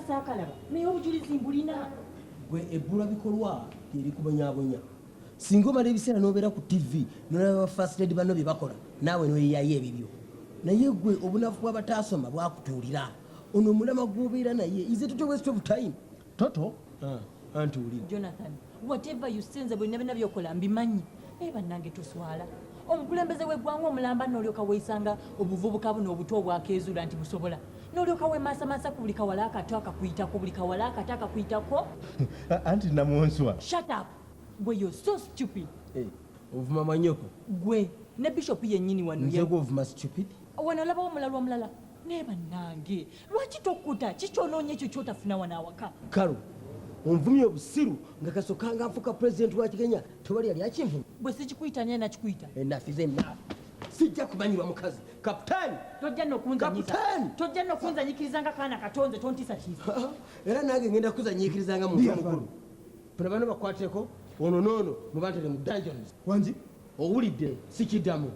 saakalaba naye obujulizi mbulina. Gwe ebbula bikolwa eri kubonyabonya. Singa omala ebiseera n'obeera ku TV n'olaba first aid banno bye bakola naawe n'oyeyayo ebibyo. Naye gwe obunafu bw'abataasoma bwakutuulira. Ono omulama gw'obeera naye is it a waste of time? Toto? Antuulira. Jonathan, whatever you senze bwe nabina byokola mbimanyi. Naye bannange toswala. Omukulembeze w'eggwanga omulamba n'olyoka weesanga obuvubuka buno obuto obwakeezuula nti busobola. N'olyoka weemaasamasa ku buli kawala akato akakuyitako buli kawala akato akakuyitako. Anti namwonswa. Shut up. Gwe you're so stupid. Ovuma manyoko. Gwe ne bishop yennyini wano Nze gw'ovuma stupid? wano olabawo omulala omulala. Naye bannange lwaki tokkuta kikyonoonye ekyo kyotafuna wano awaka? Kalo onvumye obusiru nga kasokanga nfuka pulezidenti wa Kigenya tewali yali akinvuma. Bwe sikikuyita naye nakikuyita. Enafize enaafu. Sijja kumanyirwa mukazi. Kapitaani! Tojja n'okunzanyikirizanga kaana katonze tontiisatiisa. Era nange ngenda kuzanyiikirizanga muntu mukulu. Bano bano bakwateko ono noono mubantere mu dungeons. Wanji? Owulidde sikiddamu.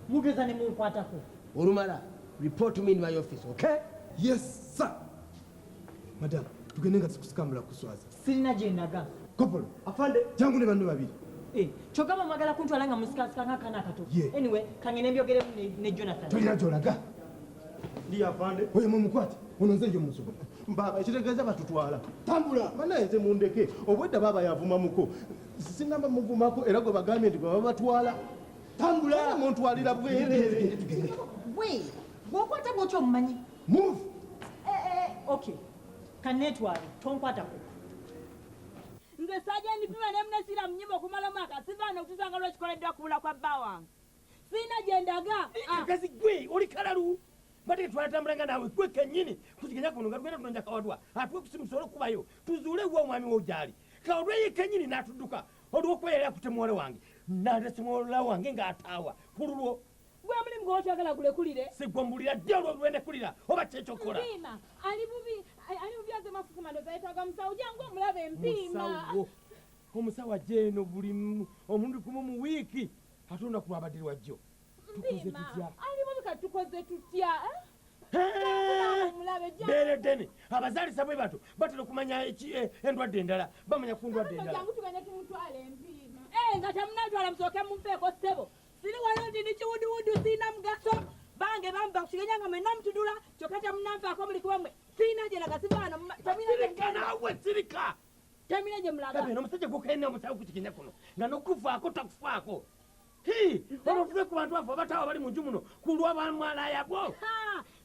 Mugeza ne munkwatako. Olumala report to me in my office, okay? Yes, sir. Madam, tugende nga tukusikambula kuswaza. Sirina gye ndaga. Kopolo, Afande, jangu ne banno babiri. Kyogamba mwagala kuntwala nga musikasika ng'akaana akato. Yeah. Anyway, kangene mbyogeremu ne Jonathan. Tolina gy'olaga. ndi afande. Oyo mumukwate, ono nze njo musobola. Baba ekitegeeza batutwala. Tambula. Banaye nze mundeke. Obwedda baba yavumamuko. Singamba muvumako era gwe bagambye nti gwe babatwala. Tambula. Muntwalira bwereere. Gwe, bw'okwata bw'otyo omumanyi. Move. Okay. Kanetwale, tonkwatako. Nze sajja nipima ne mnesira mnyimbo okumala mwaka sivaana okutusanga lwekikoleddwa kubula kwa bba wange. Sirina gye ndaga. Kazi gwe oli kalalu. Mbadde twatambulanga naawe gwe kennyini kuziganya kuno nga tugenda tunonja Kawadwa atuwe kusimusobola okubayo tuzuule wa omwami w'ogyali. Kawadwa ye kennyini n'atudduka olw'okwereera ku temuwole wange n'atemuwola wange ng'ataawa ku lulwo. Gwe omulimu gwe otwagala gulekulire. Sigwambulira ddi olw'olwendekulira oba kyekyokola. Mpima ali bubi aze mafufu mandoza yetaaga musawo jangu omulabe mpima. Omusawo ajja eno buli omulundi gumu mu wiiki ate olunaku lwabadde wajjo. Tukoze tutya? Ali bubi kati tukoze tutya? Beereddene abazaalisa bwe bato batera okumanya endwadde endala bamanya ku ndwadde endala. Jangu tugende tumutwale mpima. Nga temunatwala musooke mumpeeko ssebo. Siri wano nti ndi kiwuduwudu sirina mugaso. Bange bamba kusiganya nga mwenna mutudula kyokka temunanfaako buli kubamwe. Sirina gye naga sivaano. Sirika naawe sirika. Temina gye mulaga. Kabeno omusajja gukaine omusawo ku Kigenya kuno nga n'okufaako takufaako. Olwo tuve ku bantu baffe abatawa bali mu nju muno ku lw'abamwalaya bwo.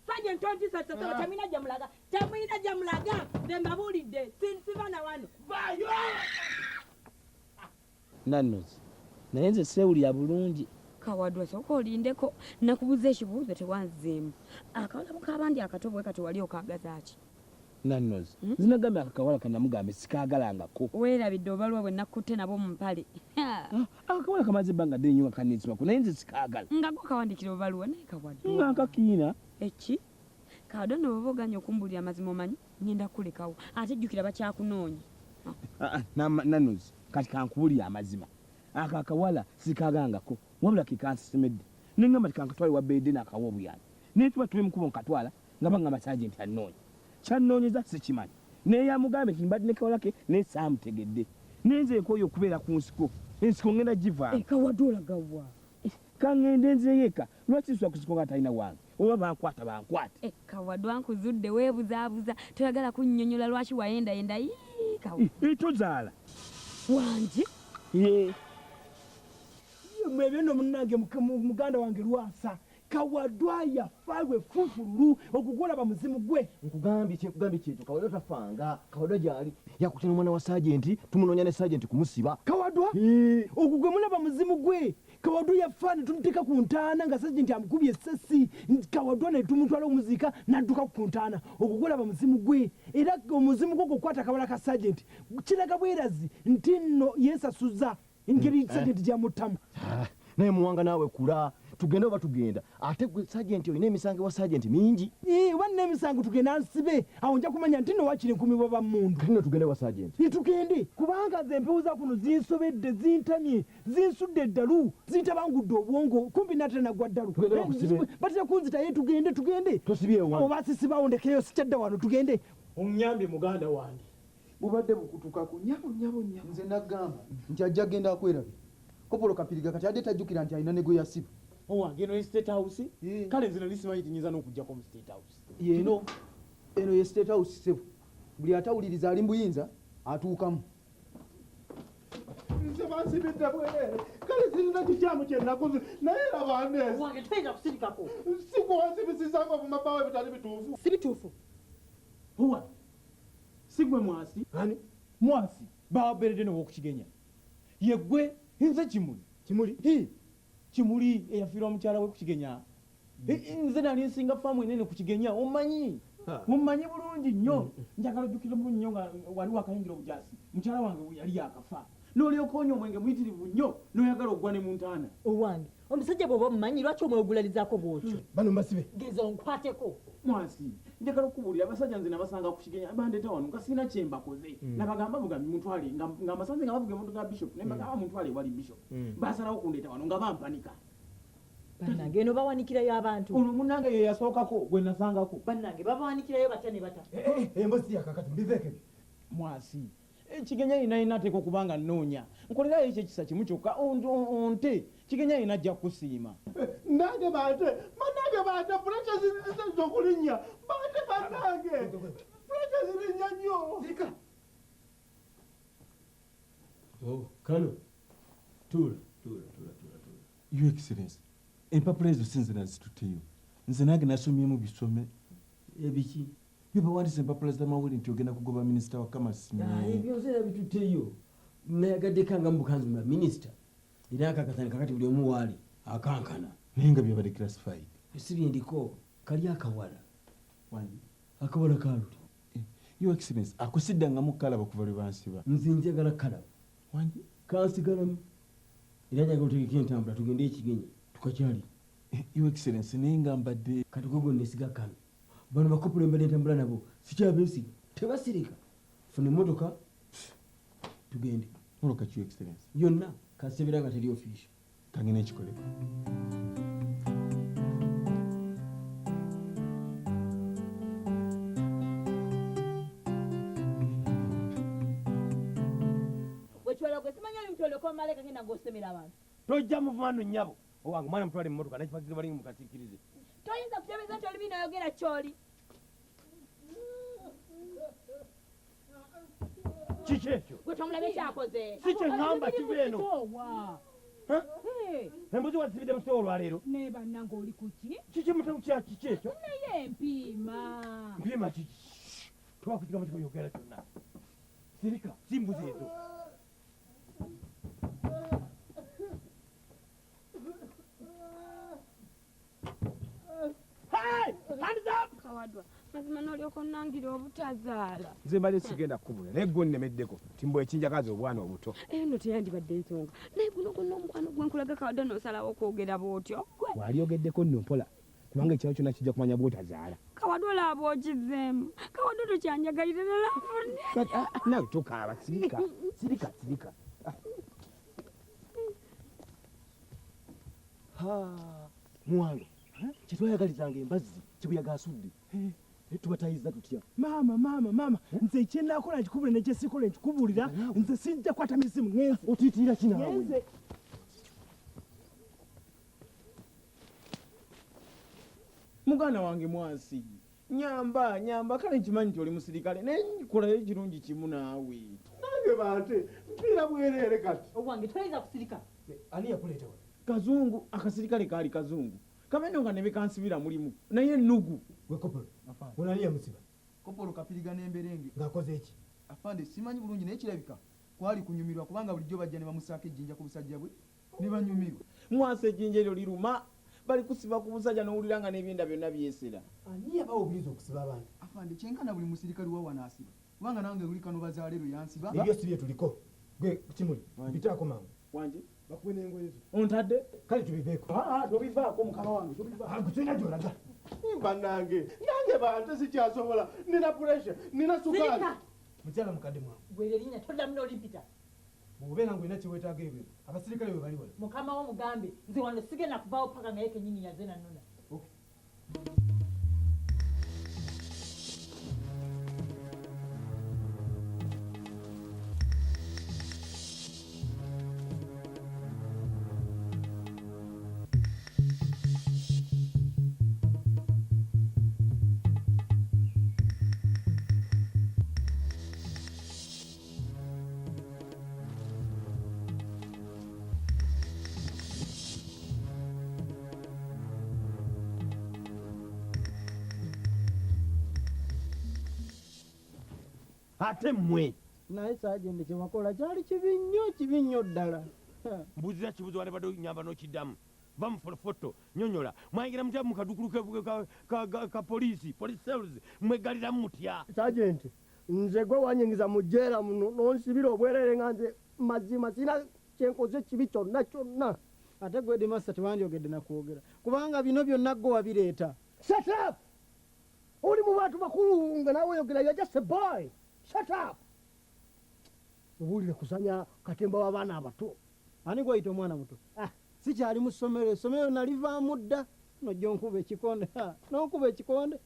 Sajja ntontisasasaba temina gye mulaga. Temina gye mulaga. Nze mbabuulidde sivaana wano. Bayo! Nannozi naye nze seewulira bulungi. Kawadwa sooka olindeko nakubuza ekibuuzo tewanzeemu. Akawala k'abandi akato bwe kati wali okaagazaaki? Nannozi zinagambye akakawala kanamugambe sikaagalangako. Weerabidde obalwa bwe nakutte nabo mu mpale. Akakawala kamaze ebbanga ddene nnyo kaniisibako naye nze sikaagala. Nga gwe kawandikira obaluwa naye Kawadwa. Nga nkakiina. Eki? Kawadwa n'oba oganya okumbulira amazima omanyi ngenda kulekawo ate jjukira bakyakunoonya. Nannozi kati kankubulira amazima. Ako akawala sikaagangako wabula kekansisimedde. Nengamba ti kankatwale wabbeedde n'akawa obuyambi. Naye tuba tube mukubo nkatwala nga bangamba saajenti annoonya. Kyanoonyeza sikimanyi. Naye yamugambe nti mbadde ne kawala ke naye saamutegedde. Naye nzeeko oyo okubeera ku nsiko. Ensiko ngenda givaamu. Kawadwa olagawa. Kangende nzeeyo eka lwaki nsula ku nsiko nga talina wange oba bankwata bankwate. Kawadwa nkuzudde weebuzaabuza toyagala kunnyonnyola lwaki wayendayenda tozaala wangi. Mwebyo nno munnange muganda wange Lwasa. Kawadwa yafaalwe fufululu okugolaba muzimu gwe. Nkugambye kyekyo Kawadwa tafanga. Kawadwa gyali yakutena omwana wa sajenti tumunoonya ne sajenti kumusiba. Kawadwa? Okugwe mulaba muzimu gwe. Kawadwa yafa ne tumuteeka ku ntaana nga sajenti amukubye essasi. Kawadwa ne tumutwala omuziika n'adduka ku ntaana okugolaba muzimu gwe. Era omuzimu gwe okukwata akawala ka sajenti kiraga bwerazi nti nno yeesasuza engeri sajenti gy'amuttamu. Naye muwanga naawe kula tugenda oba tugenda ate gwe sajenti olina emisango wa sajenti mingi. Oba nina emisango tugenda nsibe awo nja kumanya nti nno wakiri nkumi baba mmundu. Nno tugende wa sajenti. Tugende kubanga ze empewo za kuno zinsobedde zintamye zinsudde eddalu zintabangudde obwongo kumpi nate nagwa ddalu. Batera kunzita ye tugende. Tosibye wano. Oba sisibawo ndekeyo sikyadda wano tugende. Onyambye muganda wange. Bubadde bukutukako nyabo. Nze nagamba nti ajja agenda akwerabye. Kopolo Kapiriga kati adde tajjukira nti alina ne gwe yasiba. Owange eno State House. Kale nze nali simanyi tinyiza n'okujjako mu State House. Eno ye State House sebo. Buli atawuliriza ali mbuyinza atuukamu. Nze bansibidde bwerere. Kale sirina kikyamu kye nakoze naye laba ndeezi. Owange toyinza kusirikako. Sikuwansibisizako mu mabawe bitali bituufu. Si bituufu. Owa sigwe mwasi. Ani? Mwasi. Baberedde n'ow'okukigenya. Yeggwe nze Kimuli. Kimuli? Kimuli eyafiirwa mukyala we kukigenya. Nze nali nsinga faamu enene kukigenya. Omanyi bulungi nnyo. Njagala ojjukire bulungi nnyo nga wali wakayingira obujaasi. Mukyala wange yali yakafa. N'olyoka onywa omwenge muyitirivu nnyo n'oyagala okugwa ne mu ntaana. Owange omusajja bw'oba omumanyi lwaki omwegulalizaako bw'otyo? Bano mbasibe. Geza onkwateko. Mwasi njagala okubuulira abasajja nze nabasanga kukigenya bandeeta wano nga sirina kye mbakoze. Nabagamba mugambi muntwale nga mbasanze nga bavuga emmotoka ya Bishop naye mbagamba muntwale ewali Bishop. Basalawo kundeeta wano nga bampanika. Bannange eno bawanikirayo abantu. Ono munnange ye yasookako gwe nasangako. Bannange babawanikirayo batya ne bata. Embozi yakakati mbiveeke. Mwasi Kigenya ina ateeka okuba nga nnoonya. Nkolerayo ekyo ekisa kimu kyokka onte Kigenya ina ajja kusiima. Nange bante pulasha zokulinnya. Bante bannange pulasha zirinnya nnyo. Zirika. Kano tuula. Your Excellency, empapula ezo sinze nazituteyo. Nze nange nasomyemu bisome ebiki bibawandiisa empapula z'amawulire nti ogenda kugoba minisita wa Kamasi. Ebyo nze nabituteyo. Nayagadde kanga mu bukanzi bwa minisita. Era akakasani kakati buli omu waali akankana. Naye nga byabadde classified. Si byendiko kali akawala. Wangi? Akawala kaluti. Your Excellency, akusiddangamu kalaba kuva lwe bansiba. Nze njagala kalaba. Wangi? Kansigalamu. Era njagala otegeke entambula tugende Ekigenya tukakyali. Your Excellency, naye nga mbadde kati gwe nesiga kano. Bano bakopula embadde entambula nabo sikyabeesiga tebasirika. Funa emmotoka tugende. Moloka ki Your Excellency? Yonna kasebera nga teri ofiisha. Kangina ekikoleko. Wekiwala gwe simanyi oli mutoleko maleka genda ng'osemera abantu. Tojja muvano nnyabo. Owange mwana mutwale mu mmotoka nakipakire balingi mukasiikirize. Toyinza kutebeeza nti oli binayogera kyoli. Kiki ekyo? Gwe tomulabye kyakoze. Si kye ŋŋamba kiva eno. Embuzi wazisibidde mu sitoowa olwaleero. Ne bannange oli ku ki? Kiki mutemu kya kiki ekyo? Naye mpiima. Mpiima kiki? Twakukigamu kikoyogera kyonna. Sirika si mbuzi ezo. Kawadwa mazima n'olyoka onnangira obutazaala. Nze mbadde sigenda kukubula naye gwe onnemeddeko timbo ekinjakazi obwana obuto. Eno teyandibadde ensonga naye guno gonna omukwano gwe nkulaga Kawadwa n'osalawo okwogera bw'otyo. Wali ogeddeko nno mpola kubanga ekyalo kyonna kijja kumanya bw'otazaala. Kawadwa laaba okizeemu. Kawadwa tokyanjagalira nalafunne. Nawe tokaaba sirika. Mwange kyetwayagalizanga embazzi kibuyaga asudde. Tubatayiza tutya? Mama nze ekyennakola nkikubule nekyesikola nkikubuulira nze sijja kwata misimu ngenze. Otiitira kinawe? Ngenze. Muganda wange Mwasi nyamba kale nkimanyi nti oli musirikale naye nkikolayo ekirungi kimu naawe. Nange bante mpira bwereere kati. Owange toyinza kusirika. Ani yakuleeta wano? Kazungu akasirikale kaali kazungu kameno nga nebekansibira mulimu naye nugu. Gwe Kopolo onani yamusiba? Kopolo Kapiriga n'emberenge. Ng'akoze eki? Afande simanyi bulungi naye kirabika kwali kunyumirwa kubanga bulijjo bajja ne bamusaako ejjinja ku busajja bwe ne banyumirwa. Mwasi ejjinja eryo liruma bali kusiba ku busajja n'owulira nga n'ebyenda byonna byesera. Ani yabawa obuyinza okusiba abantu? Afande kyenkana buli musirikali wa wano asiba kubanga nange buli kano bazaaleero yansiba. Ebyo si bye tuliko. Gwe Kimuli bitaako mangu. Wanje bakube n'engoye zo. Ontadde? Kale tubiveeko. Tobivaako mukama wange tobivaako. Tulina gy'olaga. Bannange nange bante sikyasobola nina puresha nina sukaali. Mukyala mukadde mwangu. Gwe erinnya toddamu n'olimpita. Bw'obeera ng'olina kyewetaaga ebyo abasirikale bwe bali wano. Mukama wo mugambe nze wano sigenda kuvaawo paka naye kennyini yaze nanona. ate mmwe naye Sergeant kyewakola kyali kibi nnyo ddala. mbuzira kibuzo wane badde nyamba n'okiddamu va mu foto nyonyola mwangira mutya mu kadukulu ka police cells mwegaliramu mutya. Sergeant nze gwe wanyingiza mu jjeera muno n'onsibira obwerere nga nze mazima sina kyenkoze kibi kyonna ate gwe Headmaster tewandyogedde nakwogera kubanga bino byonna gwe wabireeta. Shut up! Oli mu bantu bakulu nga nawe oyogera, you're just a boy. Shut up! Obuulire kusanya katemba w'abaana abato. Ani gwayita omwana muto? Sikyali mu ssomero, essomero nalivaamu dda nojja onkuba ekikonde. N'onkuba ekikonde.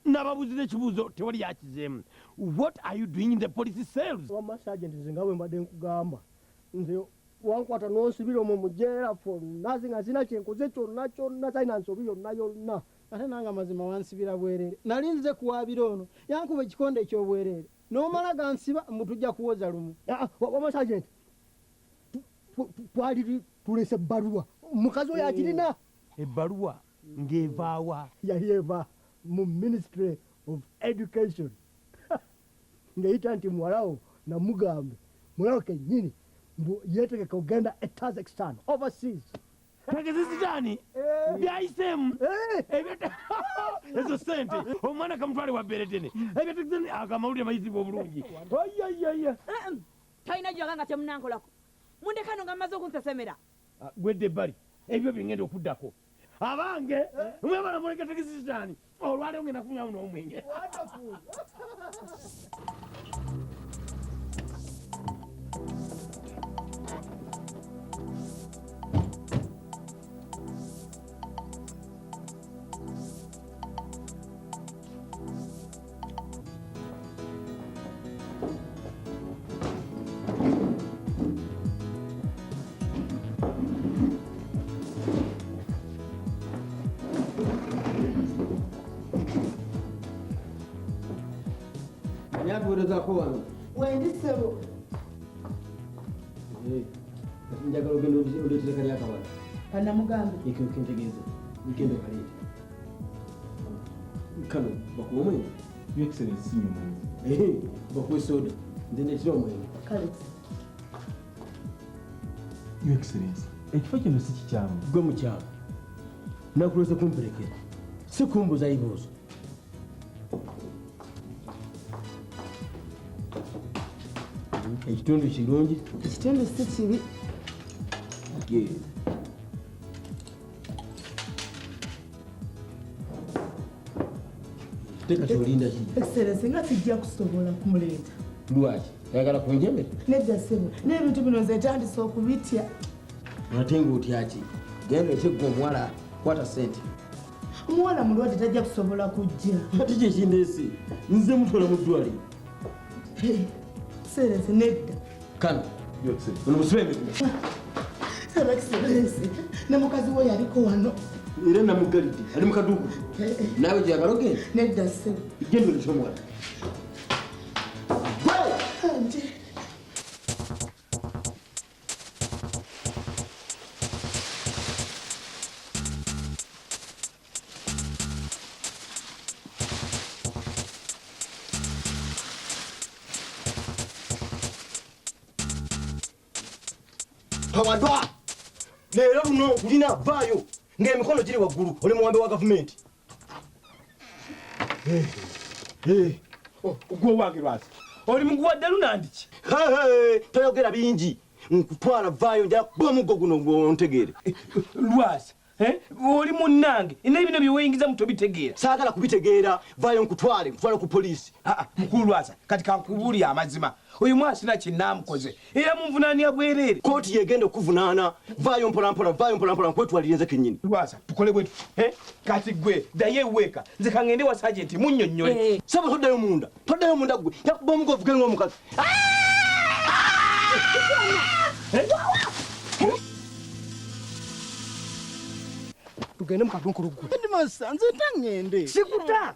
Nababuzira ekibuuzo tewali yakizeemu. What are you doing in the police cells? Wamma Sergeant nze nga bwe mbadde nkugamba. Nze wankwata n'onsibira omwo mu jjeera fonna nga sina kyenkoze kyonna talina nsobi yonna. Ate nange amazima wansibira bwerere. Nali nze kuwaabira ono yankuba ekikonde eky'obwerere. N'omala gansiba mbu tujja kuwoza lumu. Wamma Sergeant twali tulese ebbaluwa mukazi oyo agirina. Ebbaluwa ng'evaawa? Yali eva mu Ministry of Education ng'eyita nti muwalawo namugambe mulawo kennyini mbu yeetegeka okugenda e Kazakhstan overseas. Kazakhstan byayiseemu ezo sente omwana kamutwale wa beredene ebyategezani akamawulire mayizibwa obulungi. talina gyoga nga temunankolako mundekano nga mmaze okunsesemera. Gwedde ebbali ebyo byengenda okuddako abange mwebala muleke Kazakhstan olwaleero ngenda kunyamu n'omwenge. Yakuweerezako wano wendi ssebo njagala ogenda oleetere kali akabala kanamugambe ekentegeeza nkendo kaleete kano bakuwa omwenge. Your Excellency sinywa omwenge. bakuwa soda nze neetera omwenge. kale Your Excellency ekifo kino si kikyamu. gwe mukyalo nakulese kumperekera si kumbuza ibibuuzo. Ekitundu kirungi. ekitundu si kibi. Teka kyolinda ki? Excellency nga kijja kusobola kumuleeta. Lwaki ayagala kunjemera? Nedda ssebo n'ebintu bino nze tandise okubitya. Ate ng'otya ki? Genda ekyegwa omuwala kwata sente. Omuwala mulwadde tajja kusobola kujja. Ate kyekindeese nze mutwala mu ddwaliro. Excellency nedda. Kano ono musibe emikumu. Saba Excellency ne mukazi we yaliko wano. Era namugalidde ali mu kaduuku. Naawe gyagala ogenda? Nedda ssebo. Genda olekera omuwala. Tawadwa! Leero luno kulina vaayo ng'emikono giri waggulu oli muwambe wa gavumenti. Gwe wange lwasi oli muguwadde lunandiki? Toyogera bingi nkutwala vaayo njala kuba omuggo guno ontegeere. Lwasi oli munnange n'ebino bye weeyingiza mu tobitegeera. Saagala kubitegeera vaayo nkutwale ku poliisi. Mukulu Lwasa kati kankubuulire amazima oyo mwasina kinaamukoze era munvunaanira bwereere. Kooti yegenda okuvunaana vaayo mpolampola nkwetwalire nze kennyini. Lwasa tukole bwetu kati gwe ddayo ewuweeka nze kangende wa Sergeant munnyonnyole. Saba toddayo munda gwe yakuba omugo ovuge ng'omukazi. Tugende mukadunkulu gwe. Headmaster nze ntangende. Sikuta.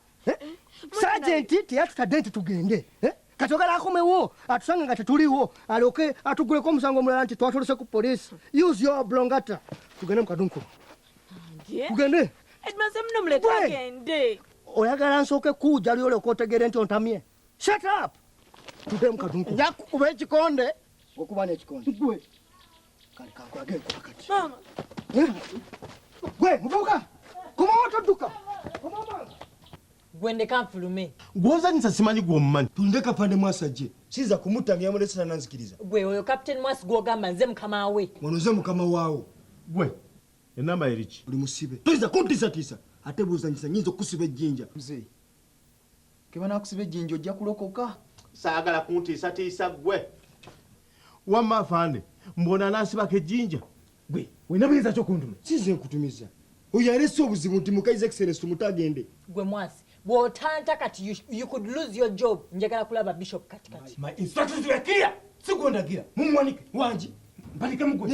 Sergeant teyatutadde nti tugende. Kati ogala akomewo atusange nga tetuliwo alyoke atuguleko omusango omulala nti twatolese ku poliisi. Use your blongata. Tugende mukadunkulu. Tugende. Headmaster muno muleke agende. Oyagala nsooke kuuja lyolyoka otegeere nti ontamye. Shut up! tutemu katunku njakukuba ekikonde okuba n'ekikonde gwe kale kankulage enkuba kati gwe muvubuka komawo todduka gwe ndeka nfulume. gwozanyisa simanyi gw'omumanyi. tunde kapande mwasajje siza kumutta myamulesera nanzikiriza. Gwe oyo Captain Mwasi gw'ogamba nze mukama we. ono ze mukama waawo. gwe enamba eriki oli musibe toyinza kuntiisatiisa ate bwozanyisa nyinza okukusiba ejjinja. mzee keba nakusiba ejjinja ojja kulokoka. saagala kuntiisatiisa gwe wamma afande mbona nansibako ejjinja. gwe olina buyinza kyokunduma. size nkutumiza oyo alese obuzibu nti mukaiza excellence tumutagende. Gwe Mwasi bw'otanta kati you could lose your job. Njagala kulaba Bishop katikati. my instructions were clear. sigondagira mumuwanike wangi mpalike mugwe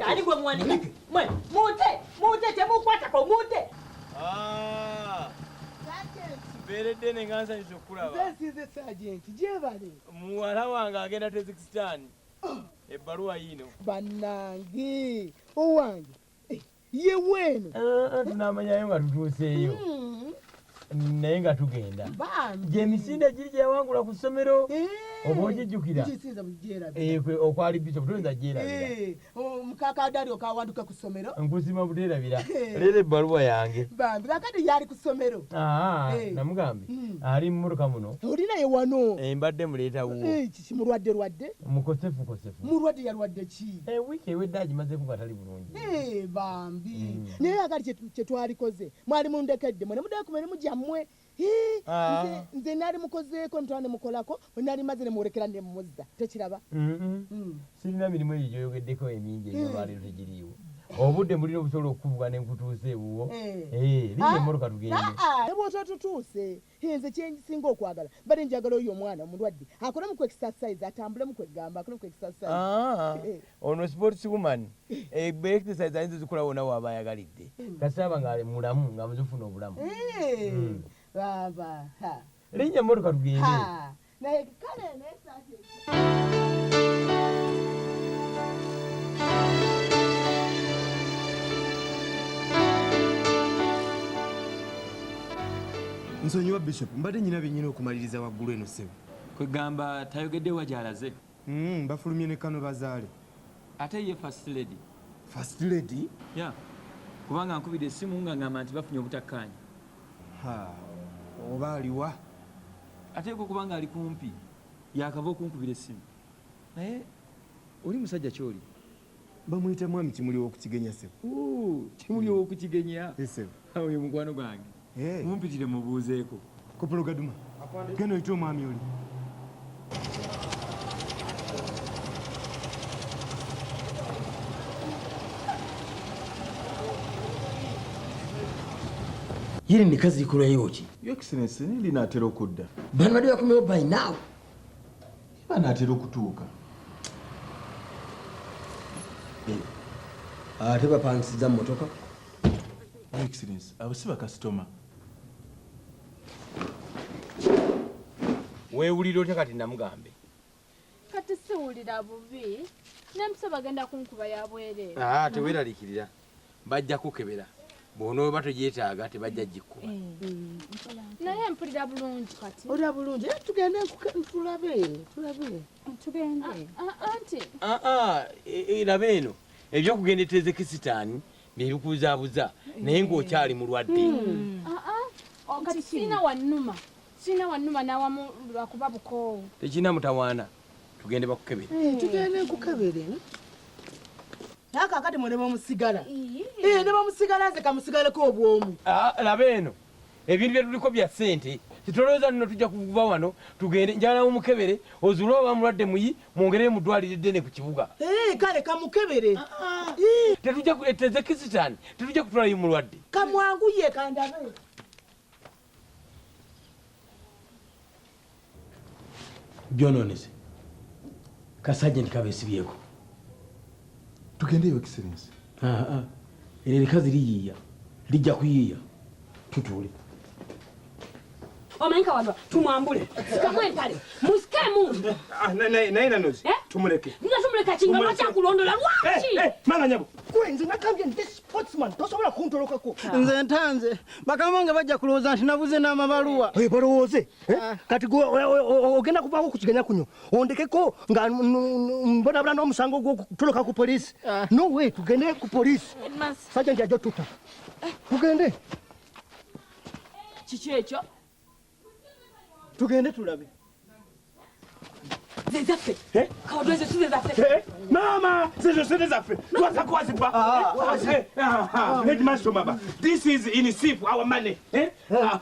Ali gwe muwanika. Mwe mute temukwatako mute. mbeeredde ne nga nsanyusa okulaba. nsize sajenti gyebale muwala wange agenda tezikisitaani ebbaluwa yino. bannange owange ye weeno tunamanyayo nga tutuuseeyo naye nga tugenda gyemisinde giri gyewangula ku ssomero oba ogijjukira okwali bishop toyinza gyerabira mukakadali okawanduka ku ssomero nkusima buteerabira leero ebbaluwa yange bambi kakati yali ku ssomero namugambe ali mu motoka muno olinaye wano mbadde muleetawo kiki mulwadde mukosefu mulwadde yalwadde ki wiiki ewedde agimazeku nga tali bulungi bambi naye agali kyetwalikoze mwali mundekedde mwe nemuddayo ku mirimu gyammwe nze nali mukozeeko ntwala nemukolako nali maze nemuwolekera nemuzza tekiraba sirina mirimu egyo gyoyogeddeko emingi eyo lwaleero tegiriiwo obudde mulina obusobola okukuvuga nenkutuuse ewuwo linnya emmotoka tugende nebwototutuuse nze kyensinga okwagala bali njagala oyo omwana omulwadde akole muku exercise atambulemu kwegamba akole muku exercise ono sports woman egbe exercise ayinza zikola wona waaba ayagalidde kasaba nga mulamu nga muzifuna obulamu baba linnya emmotoka tugende naye kale nesate nsonyiwa bishop mbadde nyina byenyina okumaliriza waggulu eno ssebo. kwegamba tayogedde wa gy'alaze. bafulumye ne kano bazaale. ate ye first lady. first lady? ya kubanga nkubira essimu nga ngamba nti bafunye obutakkaanya. oba aliwa ateeka okuba nga ali kumpi yakava okunkubira essimu naye oli musajja kyoli. bamuyita mwami kimuli w'okukigenya ssebo. kimuli w'okukigenya ssebo oyo mukwano gwange mumpitire mubuuzeeko. kopolo gaduma genda oyite omwami oli. yiri ne kazi ikolayo ki? Your Excellency nindi naatera okudda. bano badde bakomyewo by now. banaatera okutuuka. ate bapangisiza mu motoka. Your Excellency abo si bakasitoma. weewulira otya kati namugambe? kati siwulira bubi nemusa bagenda kunkuba yabwerere. teweeralikirira bajja kukebera bw'onooba togyetaaga tebajja gikkuba. naye mpulira bulungi kati. olya bulungi tugende tulabe. tugende anti laba eno ebyokugenda etezekisitaani byebikuzaabuza naye ng'okyali mulwadde. kati sirina wannuma nawamu lwakuba bukoowu. tekirina mutawaana tugende bakukebere. tugende nkukebere nakakati mwe nebamusigala nebamusigala nze kamusigaleko obwomu. laba eno ebintu byetuliko bya ssente titolowooza nno tujja kuva wano tugende njala mumukebere ozuule oba mulwadde muyi mwongerere mu ddwaliro eddene ku kibuga. kale kamukebere tezekisitaani tetujja kutwalayo mulwadde. kamwanguye kandabe. gyonoonese kasajenti kabeesibyeko. tugende Your Excellency. eryo likazi liyiiya lijja kuyiiya tutuule. Omanyi Kawadwa tumwambule. Sikamwe pale. Musike mundu. Naye Nanuzi tumuleke. Nga tumuleka kinga mwacha kulondola lwaki. Mama nyabo. Kwenze nakambye ndi sportsman tosobola kuntolokako. Nze ntanze. Bakamange bajja kulowooza nti nabuze n'amabaluwa. Balowooze. Kati ogenda kuvaako ku kigenya kuno. Ondekeko nga mbonabula n'omusango gw'okutoloka ku poliisi. No way tugende ku poliisi. Sajja ajja tutta. Tugende. Kiki ekyo? Tugende tulabe. Zezaffe. Kawadwa zezaffe. Mama, zezaffe. Tuwasa kuwazipa. Headmaster Baba, this is in Sif, our money.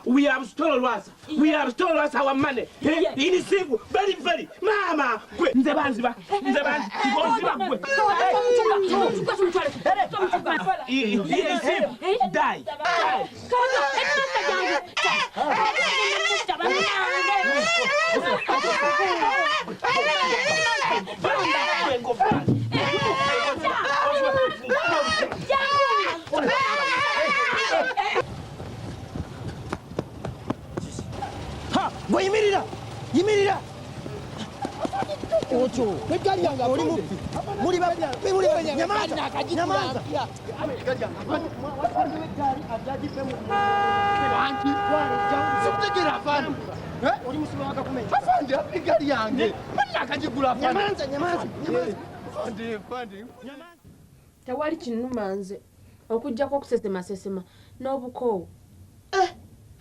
We have stolen us. We have stolen us our money. In Sif, very. Mama, nze banziba. Ngonziba gwe. In Sif, die. Yimirira. Ocho. Oli mupi. Muri nyamaza. Simutegera afande. Oli musima wakakumenya. Afande apigari yange. Bana akajigula afande. Nyamaza. Afande. Tewali kinuma nze okujjako okusesemasesema n'obukoowu.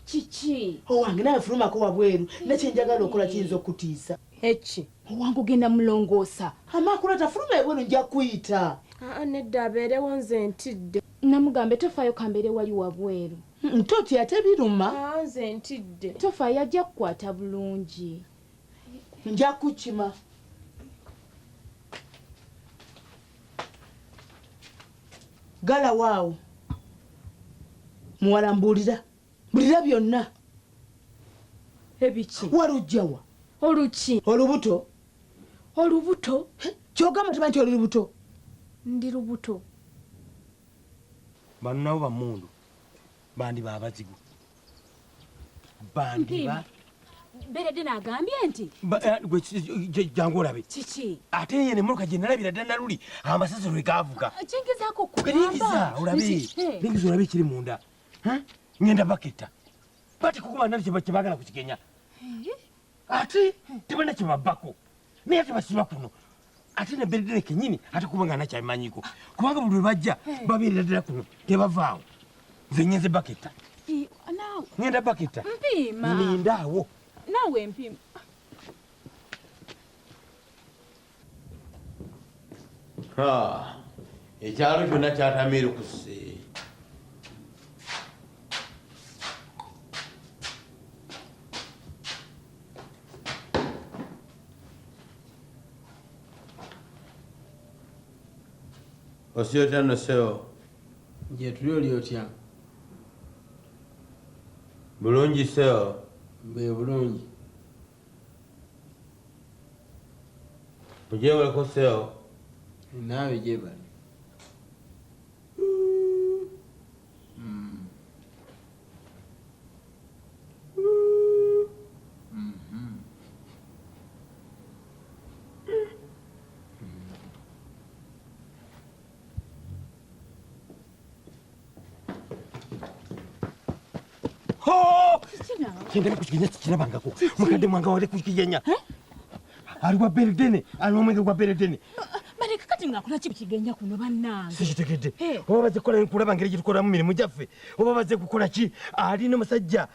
Kiki? Owange nawe fulumako wabweru nekyenjagala okola kiyinza okutiisa. Eki owange ogenda mulongoosa. Amakulu tafuluma ebwenu nja kuyita. Nedda abeerewo nze ntidde. Namugambe tofaayo kambeere wali wabweru. Ntoti ate biruma. Nze ntidde. Tofaayo ajja kukwata bulungi. Nja kukima. Gala waawo. Muwala mbuulira. Mbulira byonna. Ebiki? Walujjawa. Oluki? Olubuto. Olubuto? Kyogamba teba nti oli lubuto. Ndi lubuto. Bano nabo bamundu. Bandi babazigu. Bandi ba. Berede nagambye nti. Jangu olabe. Kiki? Ate yene muluka gye nalabira ddala luli amasasi lwe gaavuga. Kingezaako Lingiza olabe. Lingiza olabe kiri munda. Ngenda baketta. Bati kukuba nali kye baagala kukigenya. Ate tebana kye babbako. Naye tebasiba kuno. Ate ne Beredere kennyini ate kuba nga nakyabimanyiko. Kubanga buli lwe bajja babeerera ddala kuno tebavaawo. Nze nyenze baketta. Ngenda baketta. Mpiima. Nindaawo. Naawe mpima. Ekyalo kyonna kyatamiirukuse. Osiyotya nno ssebo? Nje tuli oli otya? Bulungi ssebo? Mbe bulungi. Ogyewoleko ssebo? Naawe gyebali. Kyendabye kukigenya kirabangako. Mukadde mwanga wali kukigenya. Ali wa Beredene, ali omwenge gwa Beredene. Baleka kati ngaakola ki kukigenya kuno bannange? Sikitegedde. Oba baze kukola kulaba ngeri gye tukolamu mirimu gyaffe. Oba baze kukola ki? Ali n'omusajja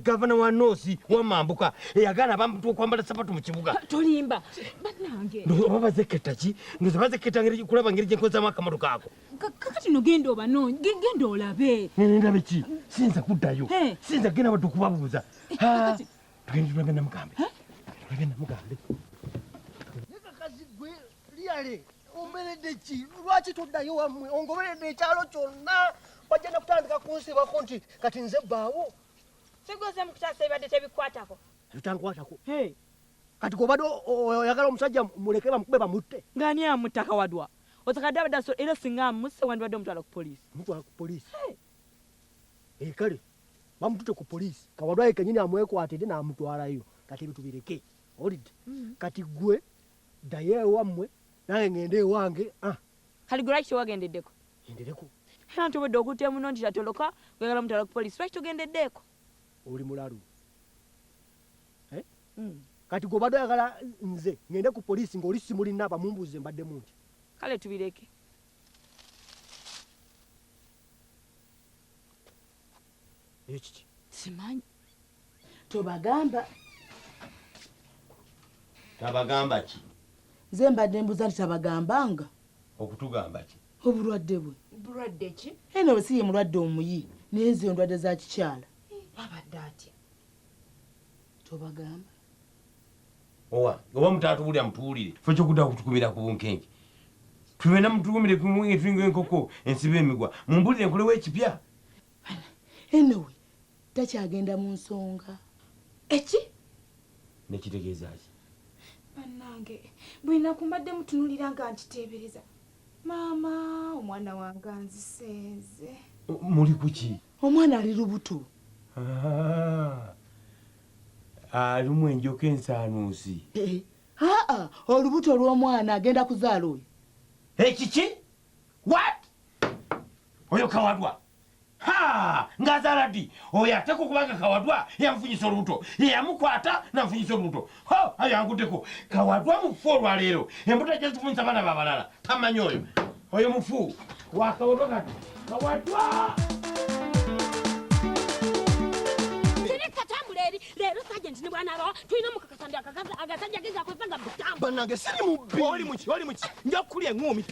gavana wa Noosi wa Mambuka eyagaana abantu okwambala sapatu mu kibuga. Tolimba bannange. Oba baze ketta ki? Ndoza baze ketta ngeri kulaba ngeri gye nkozaamu akamoto kaako. Kakati no genda obanoonyi, genda olabe. Ndabe ki? Sinza kuddayo. Sinza genda wadde okubabuuza. Tugende tulabe Namugambe. Tulabe Namugambe. Liyale, omberedde ki? Lwaki toddayo wammwe? Ongoberedde ekyalo kyonna. Bajja na kutandika kunsibako nti kati nze bbaawo. Sigoze mu kutaasa ebadde tebikwatako. Bitankwatako. Kati gobadde oyagala omusajja muleke bamukube bamutte. Ng'ani amutta Kawadwa? Otakadde abadde era singa amusse wandibadde omutwala ku poliisi. Mutwala ku poliisi? Kale bamutute ku poliisi Kawadwa kenyini amwekwatidde n'amutwalayo kati bitubireke olidde kati gwe ddayo ewammwe nange ngende ewange kali gwe lwaki tewagendeddeko ngendereko era nti obwedde okutte muno nti tatoloka kwegala mutala ku poliisi lwaki togendeddeeko oli mulalu kati gwe obadde oyagala nze ngende ku poliisi ng'oli simulinaba mumbuuze mbaddemu nti kale tubireke ekiki simanyi tobagamba tabagamba ki nze mbadde mbuza nti tabagambanga okutugamba ki obulwadde bwe bulwadde ki eno bwe si ye mulwadde omuyi naye nze endwadde za kikyala abadde atya tobagamba oba mutaatubulya mutuwulire fe kyokudda kutukubira ku bunkenke tubena mutukumire tulinga enkoko ensiba emigwa mumbulire nkolewo ekipya enowe takyagenda mu nsonga eki nekitegeeza ki bannange bwina kumbadde mutunulira nga nkiteebereza maama omwana wange anzisenze muli kuki omwana ali lubuto alimu enjoka ensaanuusi olubuto olw'omwana agenda kuzaala oyo ekiki what oyo Kawadwa ng'azaala ddi oyo ateka okubanga Kawadwa yamufunyisa olubuto yeyamukwata namufunyisa olubuto ayanguddeko Kawadwa mufu olwaleero embuto gyezifunyisa abaana babalala tamanyi oyo mufu wa Kawadwa kati Kawadwa leero sajenti ne bwana abawa tulina mukakasandi agasajja gezakwesanga butamu bannange siri mubbi oli muki nja kukulya eŋŋumi